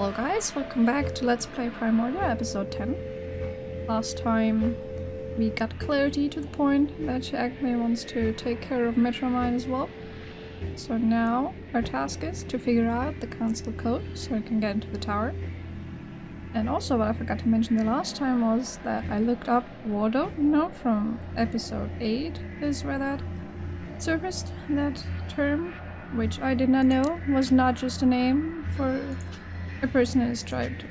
Hello guys, welcome back to Let's Play Primordia episode 10. Last time we got clarity to the point that she actually wants to take care of Metropole as well. So now our task is to figure out the council code so we can get into the tower. And also what I forgot to mention the last time was that I looked up Waldo, you know, from episode 8 is where that surfaced, that term, which I did not know was not just a name for a person in a striped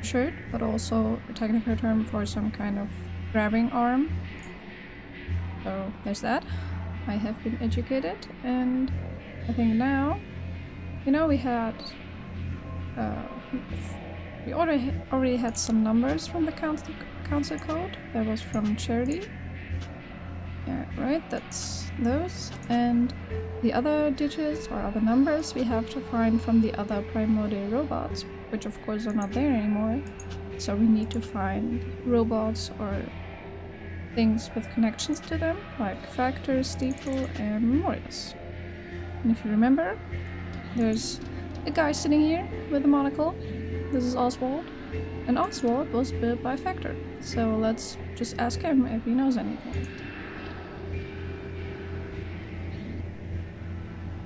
shirt, but also a technical term for some kind of grabbing arm. So there's that. I have been educated, and I think now, you know, we already had some numbers from the council code. That was from Charity. Yeah, right, that's those. And the other digits or other numbers we have to find from the other Primordia robots, which of course are not there anymore. So we need to find robots or things with connections to them, like Factor, Steeple, and Memorias. And if you remember, there's a guy sitting here with a monocle. This is Oswald. And Oswald was built by Factor. So let's just ask him if he knows anything.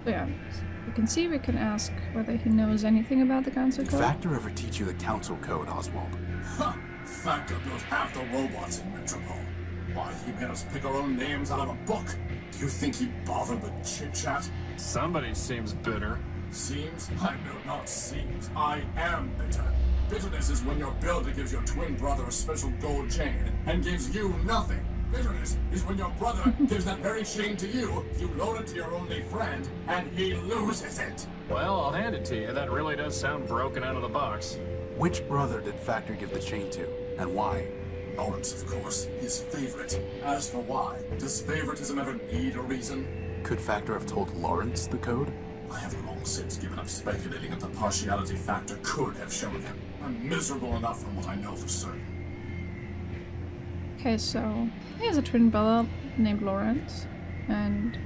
So yeah, you can see we can ask whether he knows anything about the council code. Did Factor ever teach you the council code, Oswald? Ha! Factor built half the robots in Metropole. Why, he made us pick our own names out of a book. Do you think he bothered with chit-chat? Somebody seems bitter. Seems? I know not seems. I am bitter. Bitterness is when your builder gives your twin brother a special gold chain and gives you nothing. Bitterness is when your brother gives that very chain to you, you loan it to your only friend, and he loses it. Well, I'll hand it to you. That really does sound broken out of the box. Which brother did Factor give the chain to, and why? Lawrence, of course, his favorite. As for why, does favoritism ever need a reason? Could Factor have told Lawrence the code? I have long since given up speculating if the partiality Factor could have shown him. I'm miserable enough from what I know for certain. Okay, so he has a twin brother named Lawrence, and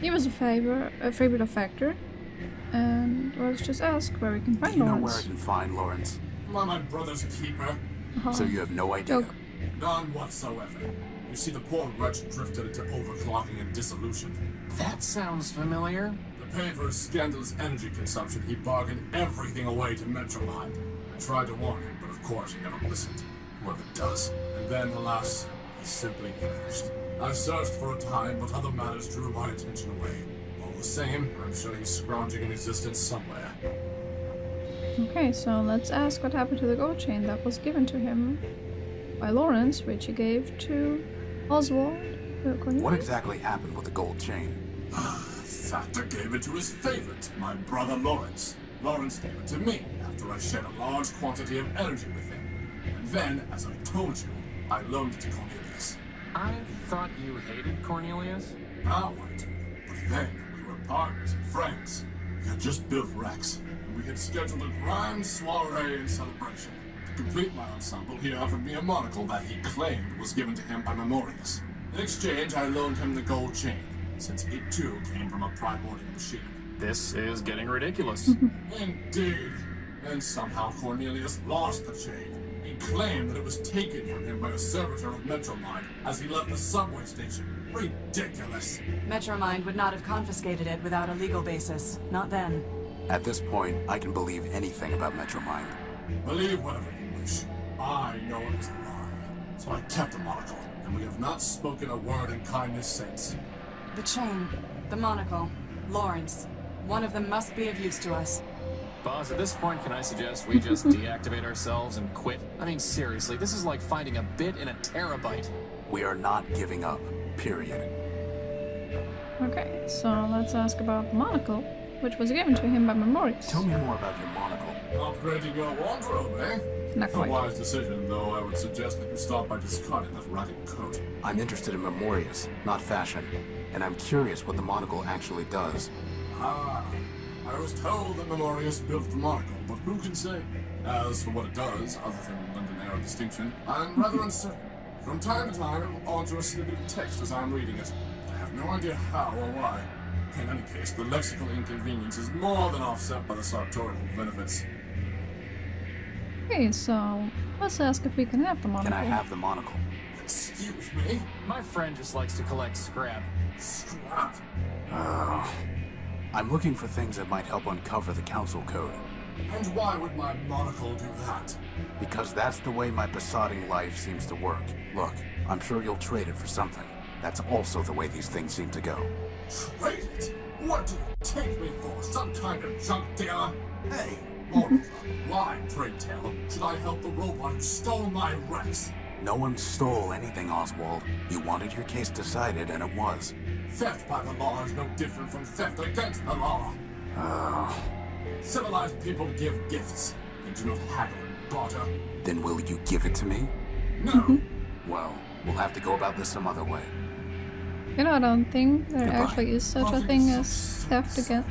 he was a favorite of Factor. And let's just ask where we can find Do you know Lawrence. where I can find Lawrence? Am I my brother's keeper? So you have no idea? Joke. None whatsoever. You see, the poor wretch drifted into overclocking and dissolution. That sounds familiar. To pay for his scandalous energy consumption, he bargained everything away to Metromine. I tried to warn him, but of course he never listened. Whoever does. And then, alas, he simply vanished. I searched for a time, but other matters drew my attention away. All the same, I'm sure he's scrounging in existence somewhere. Okay, so let's ask what happened to the gold chain that was given to him by Lawrence, which he gave to Oswald. What exactly happened with the gold chain? Factor gave it to his favorite, my brother Lawrence. Lawrence gave it to me after I shared a large quantity of energy with him. And then, as I told you, I loaned it to Cornelius. I thought you hated Cornelius. Now I do. But then, we were partners and friends. We had just built Rex, and we had scheduled a grand soiree and celebration. To complete my ensemble, he offered me a monocle that he claimed was given to him by Memorius. In exchange, I loaned him the gold chain, since it too came from a Primordial machine. This is getting ridiculous. Indeed. And somehow Cornelius lost the chain. He claimed that it was taken from him by a servitor of Metromine as he left the subway station. Ridiculous. Metromind would not have confiscated it without a legal basis. Not then. At this point, I can believe anything about Metromind. Believe whatever you wish. I know it was a lie. So I kept the monocle, and we have not spoken a word in kindness since. The chain, the monocle, Lawrence. One of them must be of use to us. Boss, at this point, can I suggest we just deactivate ourselves and quit? I mean, seriously, this is like finding a bit in a terabyte. We are not giving up, period. Okay, so let's ask about the monocle, which was given to him by Memorius. Tell me more about your monocle. Upgrading your wardrobe, eh? Not A quite. wise decision, though I would suggest that you start by discarding that ragged coat. I'm interested in Memorius, not fashion. And I'm curious what the monocle actually does. Ah, I was told that Memorius built the monocle, but who can say? As for what it does, other than lend an air of distinction, I'm rather uncertain. From time to time, it will alter a snippet of text as I'm reading it. I have no idea how or why. In any case, the lexical inconvenience is more than offset by the sartorial benefits. Okay, so let's ask if we can have the monocle. Can I have the monocle? Excuse me? My friend just likes to collect scrap. Scrap. I'm looking for things that might help uncover the council code. And why would my monocle do that? Because that's the way my besotting life seems to work. Look, I'm sure you'll trade it for something. That's also the way these things seem to go. Trade it? What do you take me for? Some kind of junk dealer? Hey, moreover, why, pray tell, should I help the robot who stole my Rex? No one stole anything, Oswald. You wanted your case decided, and it was. Theft by the law is no different from theft against the law. Civilized people give gifts. They do not haggle and barter. Then will you give it to me? No. Well, we'll have to go about this some other way. You know, I don't think there Goodbye. actually is such a thing as theft against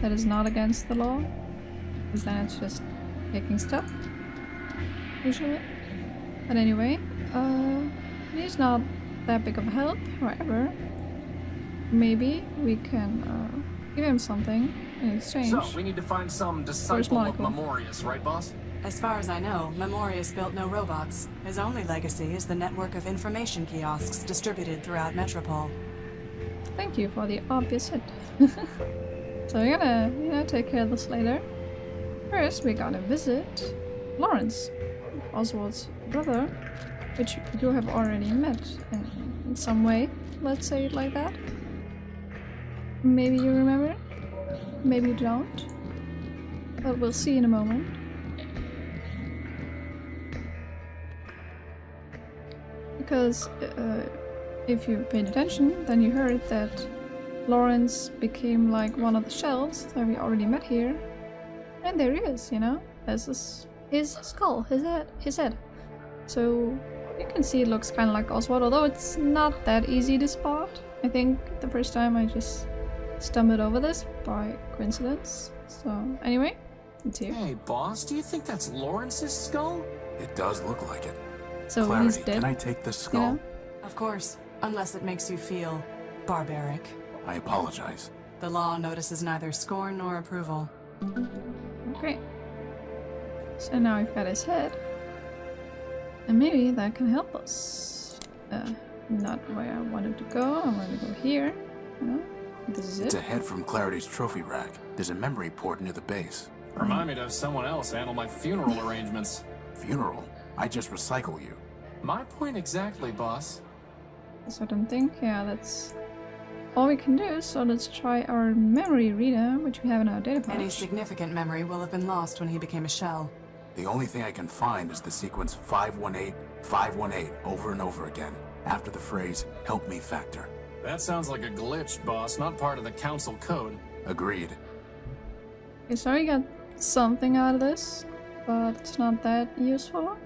that is not against the law. Because then it's just taking stuff, usually. But anyway, he's not that big of a help. However, maybe we can give him something in exchange. So, we need to find some disciple of monocle? Memorius, right, boss? As far as I know, Memorius built no robots. His only legacy is the network of information kiosks distributed throughout Metropole. Thank you for the obvious hint. So we're gonna, take care of this later. First, we gotta visit Lawrence, Oswald's brother, which you have already met in some way. Let's say it like that. Maybe you remember, maybe you don't. But we'll see in a moment. Because if you paid attention, then you heard that Lawrence became like one of the shells that we already met here. And there he is, There's his skull, his head. So you can see it looks kind of like Oswald, although it's not that easy to spot. I think the first time I just stumbled over this by coincidence. So anyway, it's here. Hey, boss, do you think that's Lawrence's skull? It does look like it. So Clarity, he's dead. can I take this skull? Of course, unless it makes you feel barbaric. I apologize. The law notices neither scorn nor approval. Okay. So now we've got his head. And maybe that can help us. Not where I wanted to go. I wanted to go here. This is It's it. a head from Clarity's trophy rack. There's a memory port near the base. Remind me to have someone else handle my funeral arrangements. Funeral? I just recycle you. My point exactly, boss. So I don't think, that's all we can do. So let's try our memory reader, which we have in our data Any pouch. significant memory will have been lost when he became a shell. The only thing I can find is the sequence 518, 518 over and over again, after the phrase, help me factor. That sounds like a glitch, boss, not part of the council code. Agreed. Okay, so we got something out of this, but it's not that useful.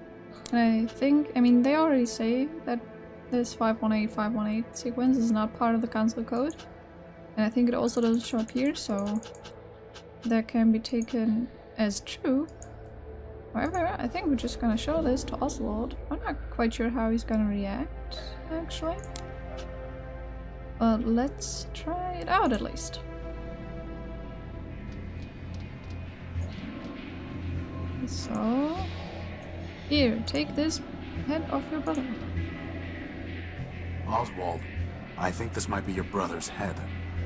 And I mean, they already say that this 518 sequence is not part of the council code. And I think it also doesn't show up here, so that can be taken as true. However, I think we're just gonna show this to Oswald. I'm not quite sure how he's gonna react, actually. But let's try it out at least. So, here, take this head off your brother. Oswald, I think this might be your brother's head.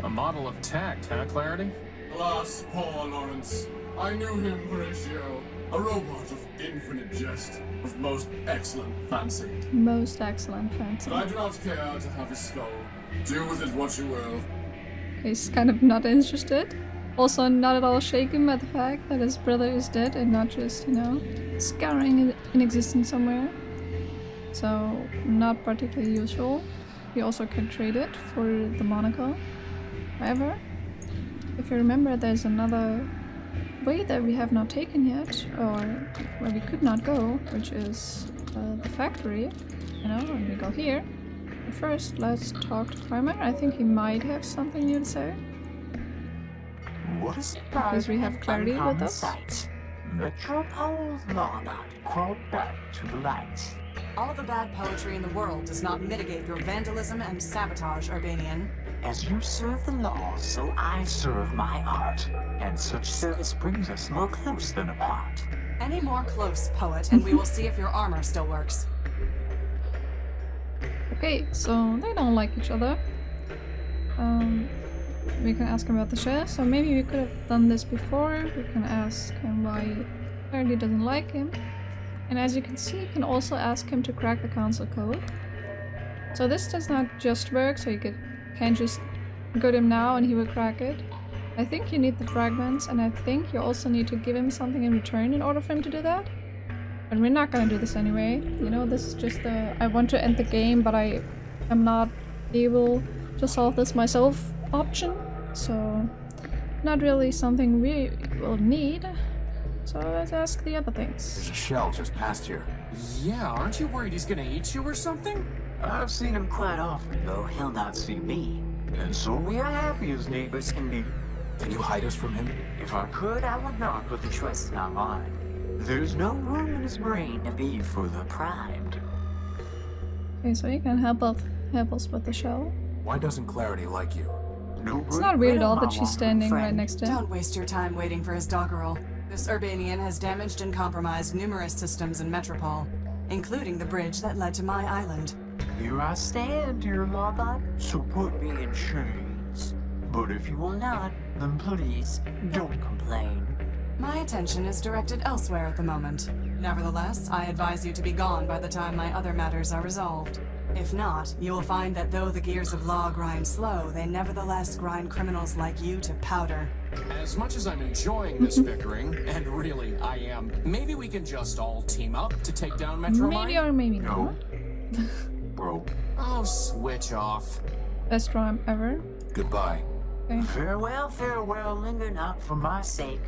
A model of tact, huh, Clarity? Alas, poor Lawrence. I knew him, Horatio. A robot of infinite jest, of most excellent fancy. Most excellent, fancy. But I do not care to have his skull. Do with it what you will. He's kind of not interested. Also not at all shaken by the fact that his brother is dead and not just, scouring in existence somewhere. So, not particularly useful. We also can trade it for the monocle. However, if you remember, there's another way that we have not taken yet, or where we could not go, which is the factory, and we go here. But first, let's talk to Primer. I think he might have something new to say. What is Because we have Clarity with us. Metropole's monarch crawled back to the light. All the bad poetry in the world does not mitigate your vandalism and sabotage, Urbanian. As you serve the law, so I serve my art. And such service brings us more close than apart. Any more close, poet, and we will see if your armor still works. Okay, so they don't like each other. We can ask him about the share, so maybe we could have done this before. We can ask him why he apparently doesn't like him. And as you can see, you can also ask him to crack the council code. So this does not just work, so you can't just go to him now and he will crack it. I think you need the fragments, and I think you also need to give him something in return in order for him to do that. But we're not gonna do this anyway. You know, this is just I want to end the game, but I am not able to solve this myself option. So, not really something we will need. So let's ask the other things. There's a shell just past here. Yeah, aren't you worried he's gonna eat you or something? I've seen him quite often, though he'll not see me. And so we are happy as neighbors can be. Can you hide us from him? If I could, I would not, but the choice is not mine. There's no room in his brain to be further primed. Okay, so you can help us with the shell. Why doesn't Clarity like you? No, It's not weird at all that she's standing right next to him. Don't waste your time waiting for his doggerel. This Urbanian has damaged and compromised numerous systems in Metropole, including the bridge that led to my island. Here I stand, dear Lawbot, so put me in chains. But if you will not, then please, don't complain. My attention is directed elsewhere at the moment. Nevertheless, I advise you to be gone by the time my other matters are resolved. If not, you will find that though the gears of law grind slow, they nevertheless grind criminals like you to powder. As much as I'm enjoying this bickering, and really I am, maybe we can just all team up to take down Metro Maybe or maybe not. No. Bro. Oh, switch off. Best rhyme ever. Goodbye. Okay. Farewell, farewell, linger not for my sake.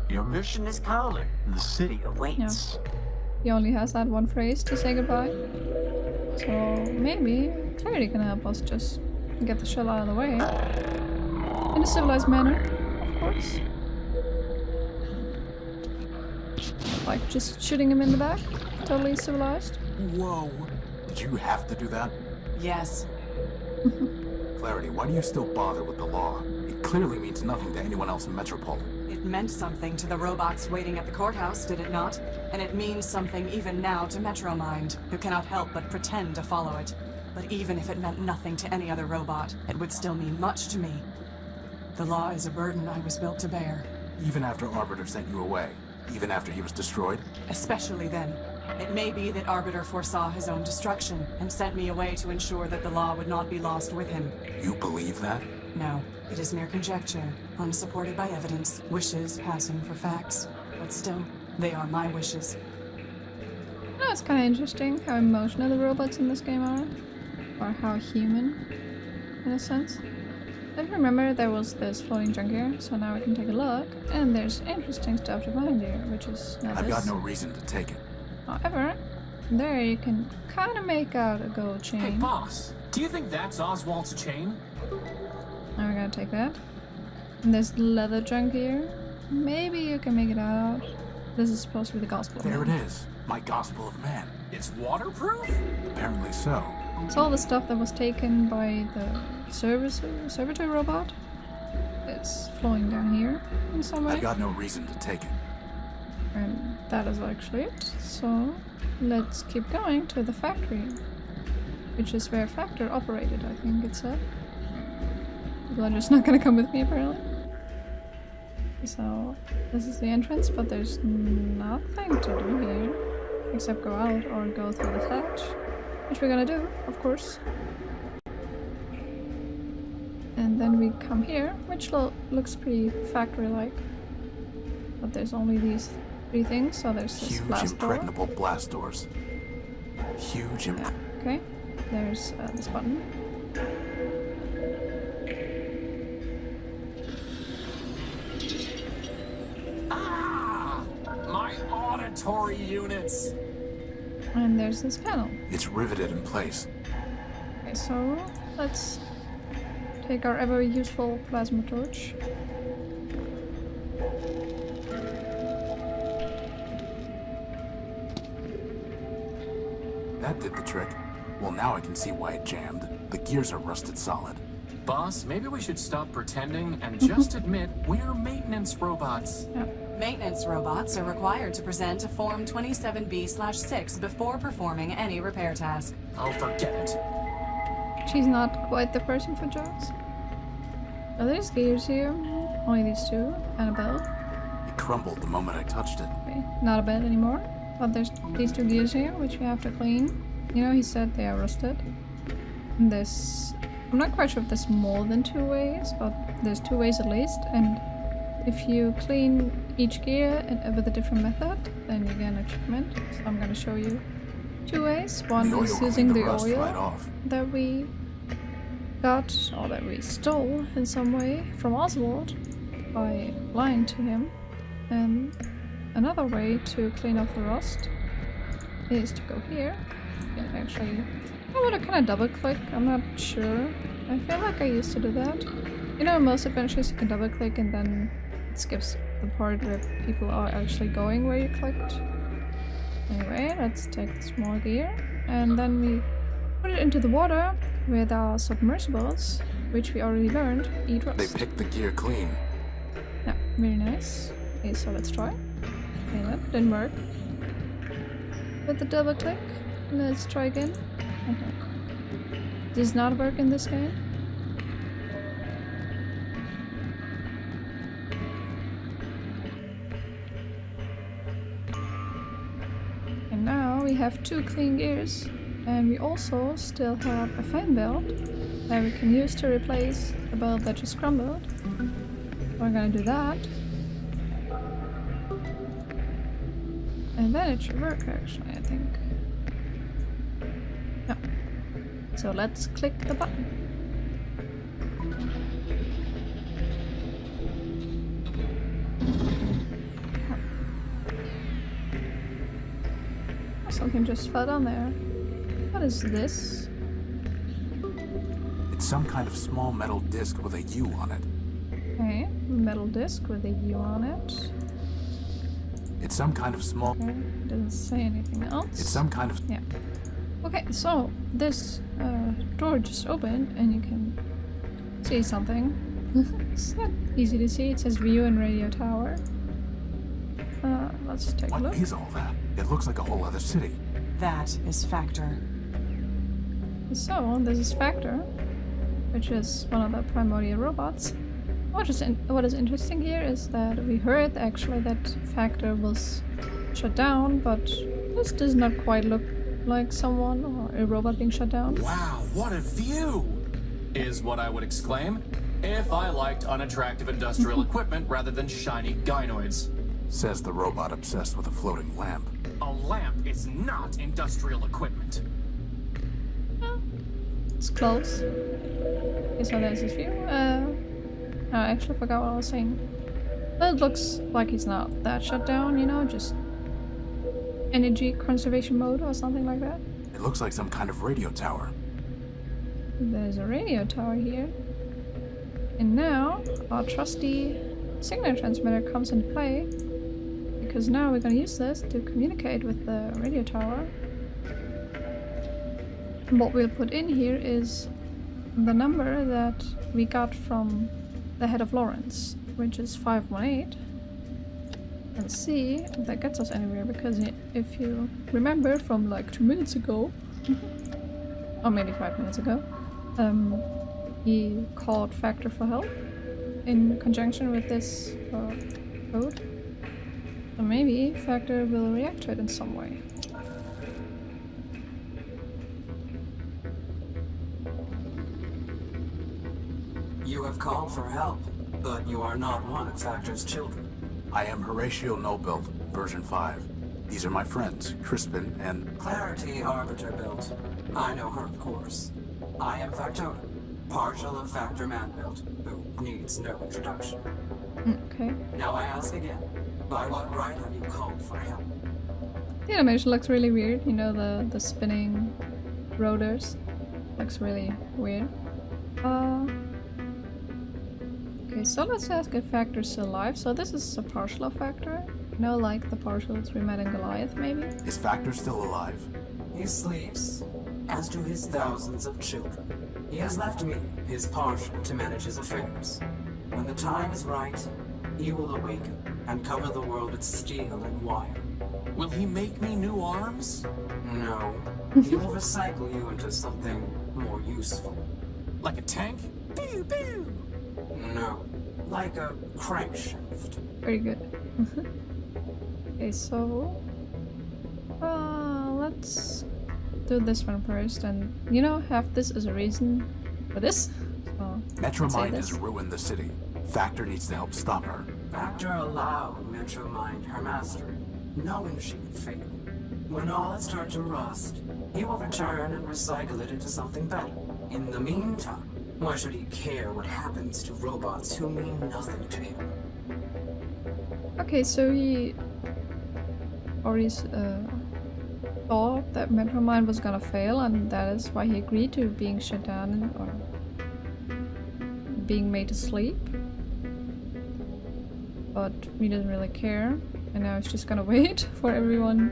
Your mission is calling. The city awaits. He only has that one phrase to say goodbye. So maybe Clarity can help us just get the shell out of the way. In a civilized manner, of course. Like just shooting him in the back. Totally civilized. Whoa. Did you have to do that? Yes. Clarity, why do you still bother with the law? It clearly means nothing to anyone else in Metropole. It meant something to the robots waiting at the courthouse, did it not? And it means something even now to Metromind, who cannot help but pretend to follow it. But even if it meant nothing to any other robot, it would still mean much to me. The law is a burden I was built to bear. Even after Arbiter sent you away? Even after he was destroyed? Especially then. It may be that Arbiter foresaw his own destruction, and sent me away to ensure that the law would not be lost with him. You believe that? No, it is mere conjecture, unsupported by evidence, wishes passing for facts. But still, they are my wishes. You know, it's kind of interesting how emotional the robots in this game are. Or how human, in a sense. If you remember, there was this floating junk here, so now we can take a look. And there's interesting stuff to find here, which is not I've this. got no reason to take it. However, there you can kind of make out a gold chain. Hey, boss, do you think that's Oswald's chain? Now we're gonna take that. And there's leather junk here. Maybe you can make it out. This is supposed to be the Gospel of There it Man. is. My Gospel of Man. It's waterproof? Apparently so. It's all the stuff that was taken by the servitor robot. It's flowing down here in some way. I've got no reason to take it. And that is actually it. So let's keep going to the factory, which is where Factor operated, I think it said. People are just not gonna come with me apparently. So this is the entrance, but there's nothing to do here except go out or go through the hatch, which we're gonna do, of course. And then we come here, which looks pretty factory-like. But there's only these three things, so there's this Huge blast door. impregnable blast doors. Huge Yeah, okay. There's this button. Ah! My auditory units! And there's this panel. It's riveted in place. Okay, so let's take our ever useful plasma torch. That did the trick. Well, now I can see why it jammed. The gears are rusted solid. Boss, maybe we should stop pretending and just admit we're maintenance robots. Yeah. Maintenance robots are required to present a Form 27B/6 before performing any repair task. Oh, forget it. She's not quite the person for jobs. Are there gears here? Only these two, and a belt. It crumbled the moment I touched it. Okay, not a bed anymore. But there's these two gears here, which we have to clean. You know, he said they are rusted. And this... I'm not quite sure if there's more than 2 ways, but there's 2 ways at least. And if you clean each gear with a different method, then you get an achievement. So I'm gonna show you 2 ways. One The oil is using cleaned the rust oil right off. that we got, or that we stole in some way from Oswald by lying to him. And another way to clean off the rust is to go here. You can actually... I want to kind of double click, I'm not sure. I feel like I used to do that. You know, in most adventures you can double click and then it skips the part where people are actually going where you clicked. Anyway, let's take the small gear and then we put it into the water with our submersibles, which we already learned eat rust. They picked the gear clean. Yeah, very nice. Okay, so let's try. Okay, that didn't work. With the double click, let's try again. Okay. Does not work in this game. And now we have 2 clean gears. And we also still have a fan belt that we can use to replace the belt that just crumbled. We're gonna do that. And then it should work actually, I think. No. So let's click the button. Oh, something just fell down there. What is this? It's some kind of small metal disc with a U on it. Okay, metal disc with a U on it. It's some kind of small... Okay, doesn't say anything else. It's some kind of... Yeah. Okay, so this door just opened and you can see something. It's not easy to see. It says view and radio tower. Let's take a look. What is all that? It looks like a whole other city. That is Factor. So, this is Factor, which is one of the Primordia robots. What is interesting here is that we heard actually that Factor was shut down, but this does not quite look like someone or a robot being shut down. Wow, what a view! Is what I would exclaim if I liked unattractive industrial equipment rather than shiny gynoids. Says the robot obsessed with a floating lamp. A lamp is not industrial equipment. It's close. Okay, so there's his view. I actually forgot what I was saying. But it looks like he's not that shut down, you know, just energy conservation mode or something like that. It looks like some kind of radio tower. There's a radio tower here. And now our trusty signal transmitter comes into play, because now we're going to use this to communicate with the radio tower. And what we'll put in here is the number that we got from the head of Lawrence, which is 518. And see if that gets us anywhere, because if you remember from like 2 minutes ago, or maybe 5 minutes ago, he called Factor for help in conjunction with this code. So maybe Factor will react to it in some way. You have called for help, but you are not one of Factor's children. I am Horatio Nobuild, version 5. These are my friends, Crispin and... Clarity Arbiter built. I know her, of course. I am Factotum, partial of Factor Man built, who needs no introduction. Okay. Now I ask again, by what right have you called for help? The animation looks really weird, you know, the spinning rotors. Looks really weird. Okay, so let's ask if Factor's still alive. So this is a partial of Factor. You know, like the partials we met in Goliath, maybe? Is Factor still alive? He sleeps, as do his thousands of children. He has left me, his partial, to manage his affairs. When the time is right, he will awaken and cover the world with steel and wire. Will he make me new arms? No, he will recycle you into something more useful. Like a tank? Pew pew! No, like a crankshaft. Very good. Okay, so let's do this one first, and you know, have this as a reason for this. So Metromind has ruined the city. Factor needs to help stop her. Factor allowed Metromind her mastery, knowing she would fail. When all has turned to rust, he will return and recycle it into something better. In the meantime, why should he care what happens to robots who mean nothing to him? okay, so he already thought that Metromind was gonna fail, and that is why he agreed to being shut down or being made to sleep. But he doesn't really care, and now he's just gonna wait for everyone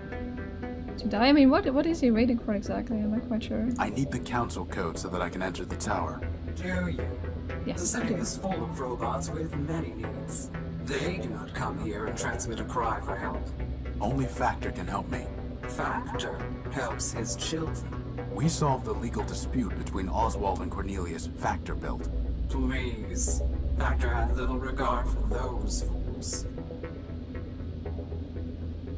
to die. I mean, what is he waiting for exactly? I'm not quite sure. I need the council code so that I can enter the tower. Do you? The Yes, I city do. is full of robots with many needs. They do not come here and transmit a cry for help. Only Factor can help me. Factor helps his children. We solved the legal dispute between Oswald and Cornelius Factor built. Please. Factor had little regard for those fools.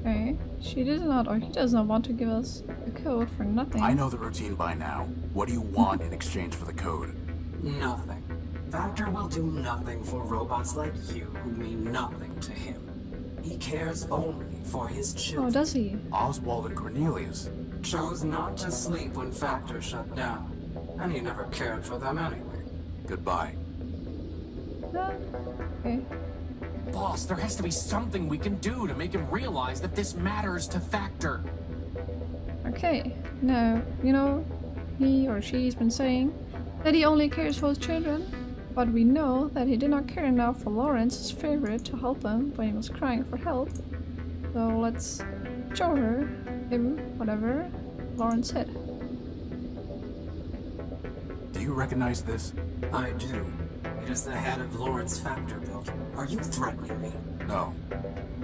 Okay, she does not, or he does not want to give us the code for nothing. I know the routine by now. What do you want in exchange for the code? Nothing. Factor will do nothing for robots like you who mean nothing to him. He cares only for his Oh, children. does he? Oswald and Cornelius. Chose not to sleep when Factor shut down. And he never cared for them anyway. Goodbye. Okay. Boss, there has to be something we can do to make him realize that this matters to Factor. Okay. Now, you know, he or she's been saying that he only cares for his children, but we know that he did not care enough for Lawrence, his favorite, to help him when he was crying for help. So let's show him whatever Lawrence said. Do you recognize this? I do. It is the head of Lawrence Factor built. Are you threatening me? No.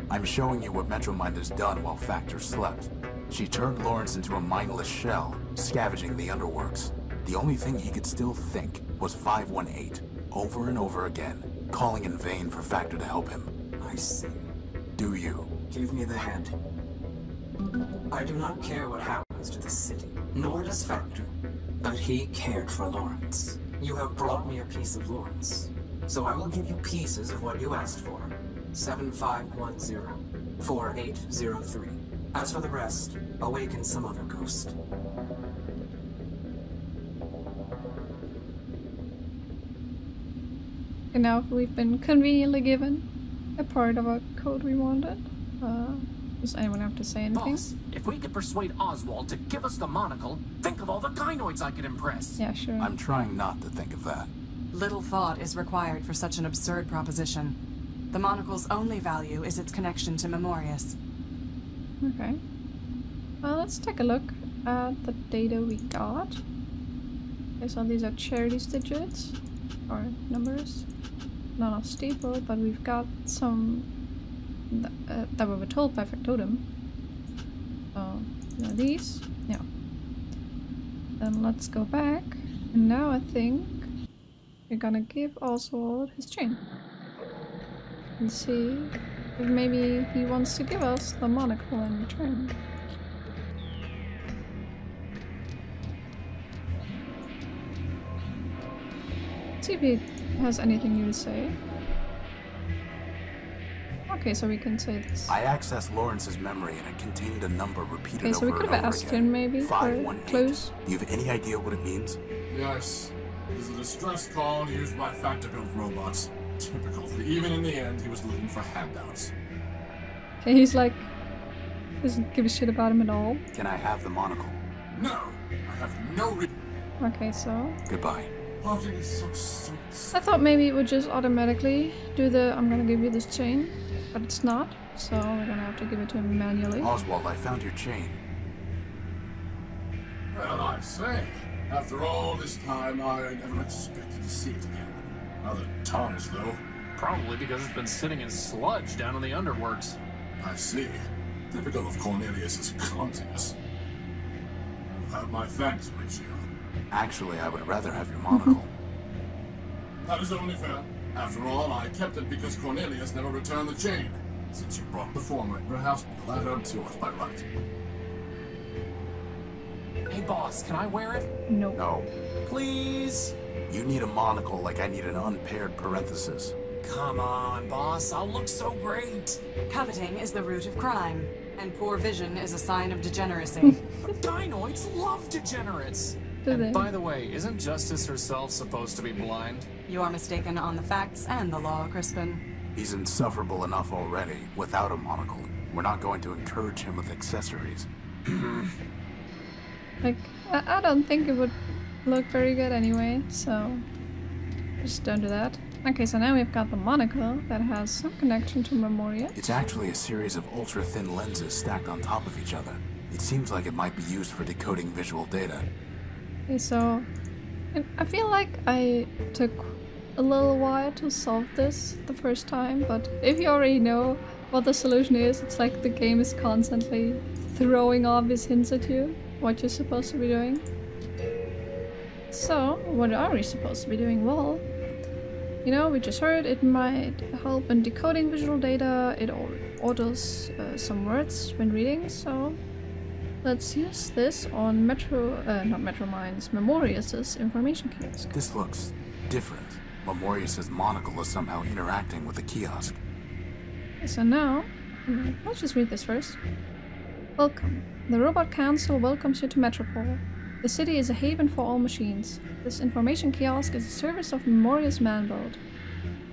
I'm showing you what Metromind has done while Factor slept. She turned Lawrence into a mindless shell, scavenging the underworks. The only thing he could still think was 518, over and over again, calling in vain for Factor to help him. I see. Do you? Give me the head. I do not care what happens to the city, nor does Factor. But he cared for Lawrence. You have brought me a piece of Lawrence. So I will give you pieces of what you asked for. 7510-4803. As for the rest, awaken some other ghost. And now we've been conveniently given a part of a code we wanted. Does anyone have to say anything? Boss, if we could persuade Oswald to give us the monocle, think of all the gynoids I could impress. Yeah, sure. I'm trying not to think of that. Little thought is required for such an absurd proposition. The monocle's only value is its connection to Memorius. Okay. Well, let's take a look at the data we got. Okay, so these are charity's digits, or numbers. Not a staple, but we've got some that we were told by Factotum. So, these. Yeah. Then let's go back. And now I think we're gonna give Oswald his chain. And see if maybe he wants to give us the monocle in return. See if he has anything new to say. Okay, so we can say this. I accessed Lawrence's memory and it contained a number repeated Okay, so we over could and have over asked again. him maybe for 518. clues. Do you have any idea what it means? Yes, it is a distress call used by Factor-built robots. Typical. Even in the end, he was looking for handouts. Okay, he's like, doesn't give a shit about him at all. Can I have the monocle? No, I have no reason. Okay, so Goodbye. Parting is so sweet. I thought maybe it would just automatically do the I'm gonna give you this chain, but it's not, so we're gonna have to give it to him manually. Oswald, I found your chain. Well, I say, after all this time, I never expected to see it again. Rather tarnished, though. Probably because it's been sitting in sludge down in the underworks. I see. Typical of Cornelius's clumsiness. You have my thanks, Ratio. Actually, I would rather have your monocle. That is only fair. After all, I kept it because Cornelius never returned the chain. Since you brought the former, perhaps the latter to yours by right. Hey boss, can I wear it? No. No. Please? You need a monocle like I need an unpaired parenthesis. Come on, boss, I'll look so great. Coveting is the root of crime, and poor vision is a sign of degeneracy. But dinoids love degenerates. Do And they? by the way, isn't Justice herself supposed to be blind? You are mistaken on the facts and the law, Crispin. He's insufferable enough already without a monocle. We're not going to encourage him with accessories. Like, I don't think it would look very good anyway, so just don't do that. Okay, so now we've got the monocle that has some connection to Memoria. It's actually a series of ultra-thin lenses stacked on top of each other. It seems like it might be used for decoding visual data. Okay, so I feel like I took a little while to solve this the first time, but if you already know what the solution is, it's like the game is constantly throwing obvious hints at you, what you're supposed to be doing. So, what are we supposed to be doing? Well, you know, we just heard it might help in decoding visual data, it orders some words when reading, so let's use this on Memorius's information kiosk. This looks different. Memorius's monocle is somehow interacting with the kiosk. So now, let's just read this first. Welcome. The Robot Council welcomes you to Metropole. The city is a haven for all machines. This information kiosk is a service of Memorius Manbuild.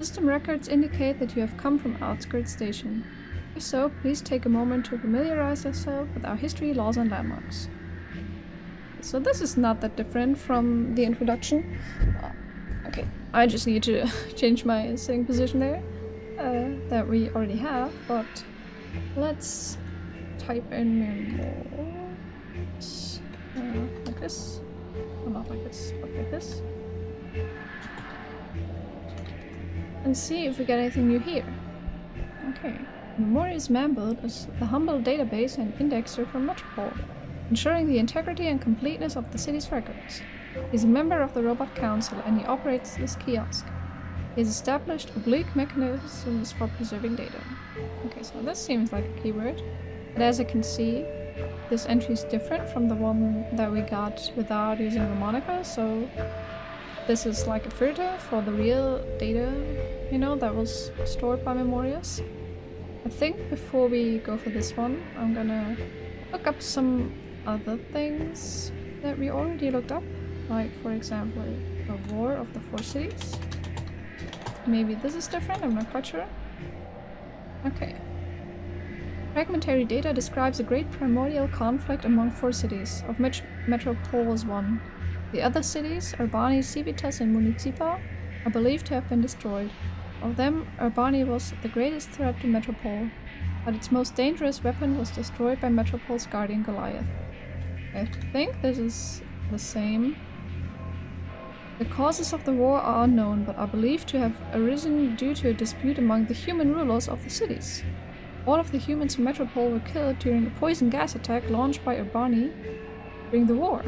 System records indicate that you have come from Outskirts Station. If so, please take a moment to familiarize yourself with our history, laws, and landmarks. So this is not that different from the introduction. Okay, I just need to change my sitting position there, that we already have, but let's type in Memorius, like this. Well, not like this, but like this. And see if we get anything new here. Okay. Memorius Manbuild is the humble database and indexer for Metropole, ensuring the integrity and completeness of the city's records. He is a member of the Robot Council and he operates this kiosk. He has established oblique mechanisms for preserving data. Okay, so this seems like a keyword. But as I can see, this entry is different from the one that we got without using the moniker, so this is like a filter for the real data, you know, that was stored by Memorius. I think before we go for this one, I'm gonna look up some other things that we already looked up, like for example, the War of the Four Cities. Maybe this is different, I'm not quite sure. Okay. Fragmentary data describes a great primordial conflict among four cities, of which Metropole is one. The other cities, Urbani, Civitas, and Municipa, are believed to have been destroyed. Of them, Urbani was the greatest threat to Metropole, but its most dangerous weapon was destroyed by Metropole's guardian Goliath. I think this is the same. The causes of the war are unknown, but are believed to have arisen due to a dispute among the human rulers of the cities. All of the humans in Metropole were killed during a poison gas attack launched by Urbani during the war.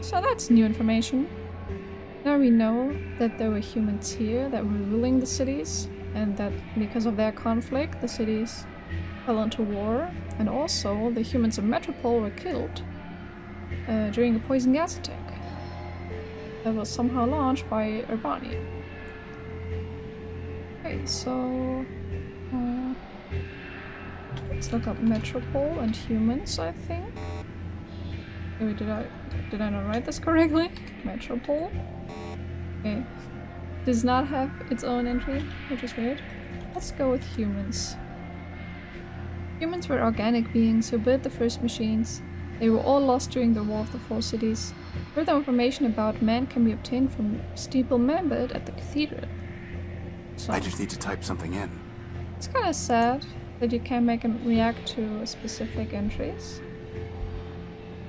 So that's new information. Now we know that there were humans here that were ruling the cities, and that because of their conflict, the cities fell into war, and also the humans of Metropole were killed during a poison gas attack that was somehow launched by Urbani. Okay, so let's look up Metropole and humans, I think. Wait, did I not write this correctly? Metropole? Okay. Does not have its own entry, which is weird. Let's go with humans. Humans were organic beings who built the first machines. They were all lost during the War of the Four Cities. Further information about man can be obtained from Steeple Membert at the cathedral. So, I just need to type something in. it's kind of sad that you can't make them react to specific entries.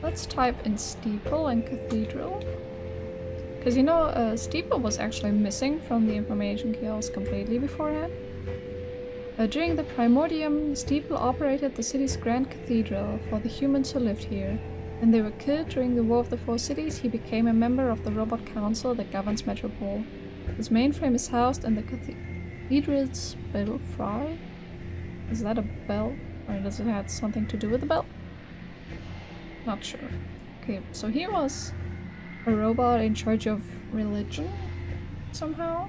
Let's type in steeple and cathedral. Because you know, Steeple was actually missing from the information kiosk completely beforehand. During the Primordium, Steeple operated the city's Grand Cathedral for the humans who lived here. When they were killed during the War of the Four Cities, he became a member of the Robot Council that governs Metropole. His mainframe is housed in the cathedral's belfry. Is that a bell? Or does it have something to do with the bell? Not sure. Okay, so he was a robot in charge of religion, somehow.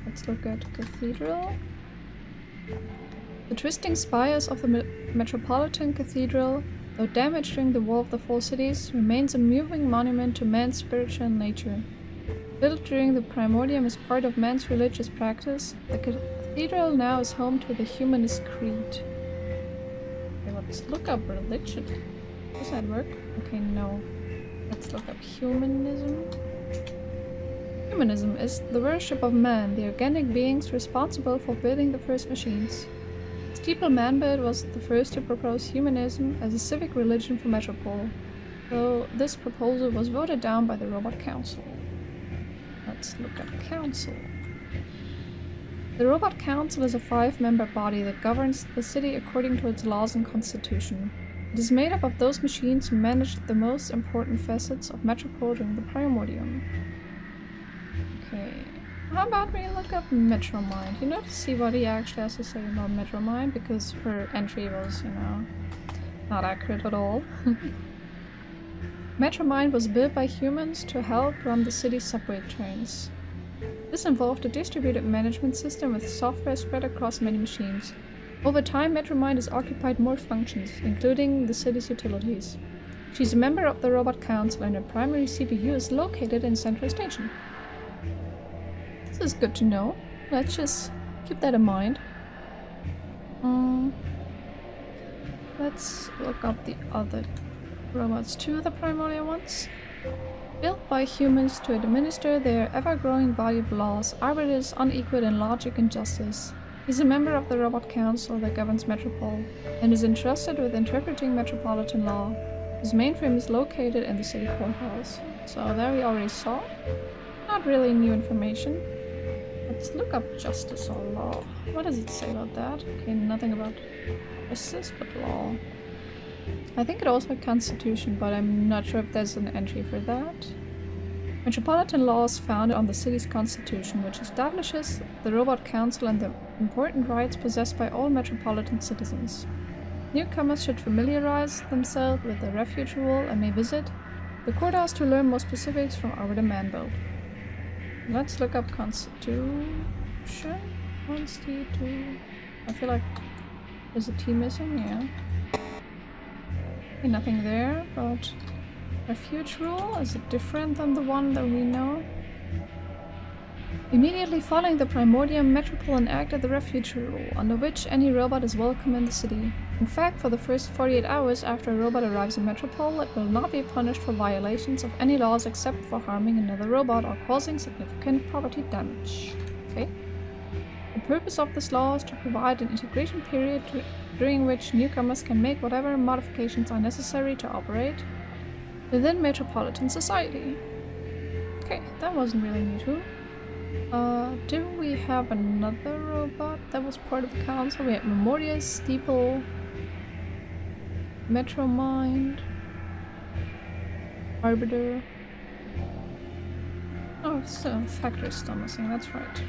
Let's look at Cathedral. The twisting spires of the Metropolitan Cathedral, though damaged during the War of the Four Cities, remains a moving monument to man's spiritual nature. Built during the Primordium as part of man's religious practice, the cathedral now is home to the Humanist Creed. Okay, let's look up religion. Does that work? Okay, no. Let's look up humanism. Humanism is the worship of man, the organic beings responsible for building the first machines. Steeple Manbird was the first to propose humanism as a civic religion for Metropole, though this proposal was voted down by the Robot Council. Let's look at Council. The Robot Council is a 5-member body that governs the city according to its laws and constitution. It is made up of those machines who managed the most important facets of Metropole during the Primordium. Okay, how about we look up Metromind? You know, to see what he actually has to say about Metromind, because her entry was, you know, not accurate at all. Metromind was built by humans to help run the city's subway trains. This involved a distributed management system with software spread across many machines. Over time, Metromind has occupied more functions, including the city's utilities. She's a member of the Robot Council and her primary CPU is located in Central Station. This is good to know. Let's just keep that in mind. Let's look up the other robots too, the primordial ones. Built by humans to administer their ever-growing body of laws, arbiters unequal in logic and justice. He's a member of the Robot Council that governs Metropole, and is entrusted with interpreting metropolitan law. His mainframe is located in the city courthouse. So there we already saw. Not really new information. Let's look up justice or law. What does it say about that? Okay, nothing about justice, but law. I think it also had constitution, but I'm not sure if there's an entry for that. Metropolitan law is founded on the city's constitution, which establishes the Robot Council and the important rights possessed by all metropolitan citizens. Newcomers should familiarize themselves with the refuge rule and may visit the courthouse to learn more specifics from our demand build. Let's look up constitution. I feel like there's a T missing, yeah. Okay, nothing there, but refuge rule, is it different than the one that we know? Immediately following the Primordium, Metropole enacted the refuge rule, under which any robot is welcome in the city. In fact, for the first 48 hours after a robot arrives in Metropole, it will not be punished for violations of any laws except for harming another robot or causing significant property damage. Okay. The purpose of this law is to provide an integration period during which newcomers can make whatever modifications are necessary to operate within metropolitan society. Okay, that wasn't really new too. Do we have another robot that was part of the council? We had Primordia, Steeple, Metromind, Arbiter. Oh, so Factor is still missing, that's right.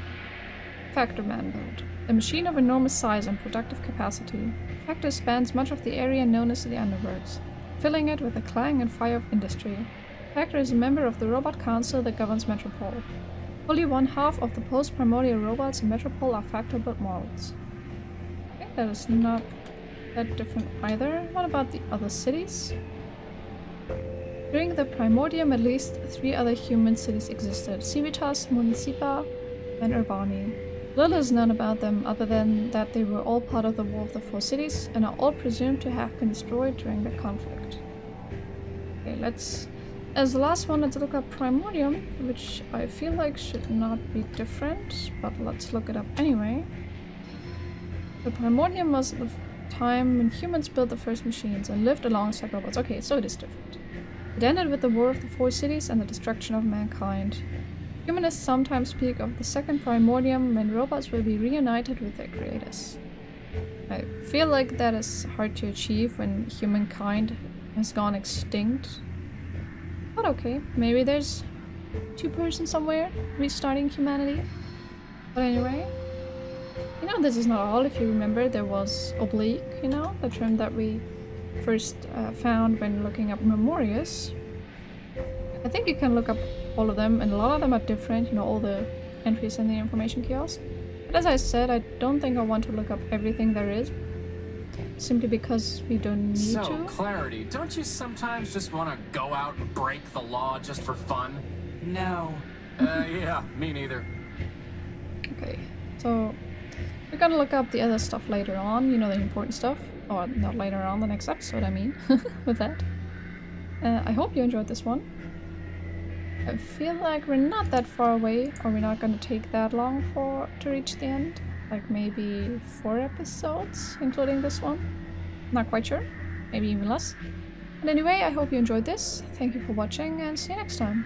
Factor Manbuild. A machine of enormous size and productive capacity. Factor spans much of the area known as the Underworlds, filling it with the clang and fire of industry. Factor is a member of the Robot Council that governs Metropole. Fully 1/2 of the post-primordial robots in Metropole are Factor-built models. Okay, that is not that different either. What about the other cities? During the Primordium, at least 3 other human cities existed: Civitas, Municipa, and Urbani. Little is known about them other than that they were all part of the War of the Four Cities and are all presumed to have been destroyed during the conflict. Okay, as the last one, let's look up Primordium, which I feel like should not be different, but let's look it up anyway. The Primordium was the time when humans built the first machines and lived alongside robots. Okay, so it is different. It ended with the War of the Four Cities and the destruction of mankind. Humanists sometimes speak of the second primordium when robots will be reunited with their creators. I feel like that is hard to achieve when humankind has gone extinct. But okay, maybe there's 2% somewhere restarting humanity. But anyway, you know, this is not all. If you remember, there was oblique, you know, the term that we first found when looking up memorias. I think you can look up all of them, and a lot of them are different, you know, all the entries in the information kiosk. But as I said, I don't think I want to look up everything there is, simply because we don't need to. So, Clarity, don't you sometimes just want to go out and break the law just for fun? No. Yeah, me neither. Okay, so we're gonna look up the other stuff later on, you know, the important stuff. Or not later on, the next episode, I mean, with that. I hope you enjoyed this one. I feel like we're not that far away, or we're not gonna take that long to reach the end. Like maybe 4 episodes, including this one. Not quite sure. Maybe even less. But anyway, I hope you enjoyed this. Thank you for watching, and see you next time.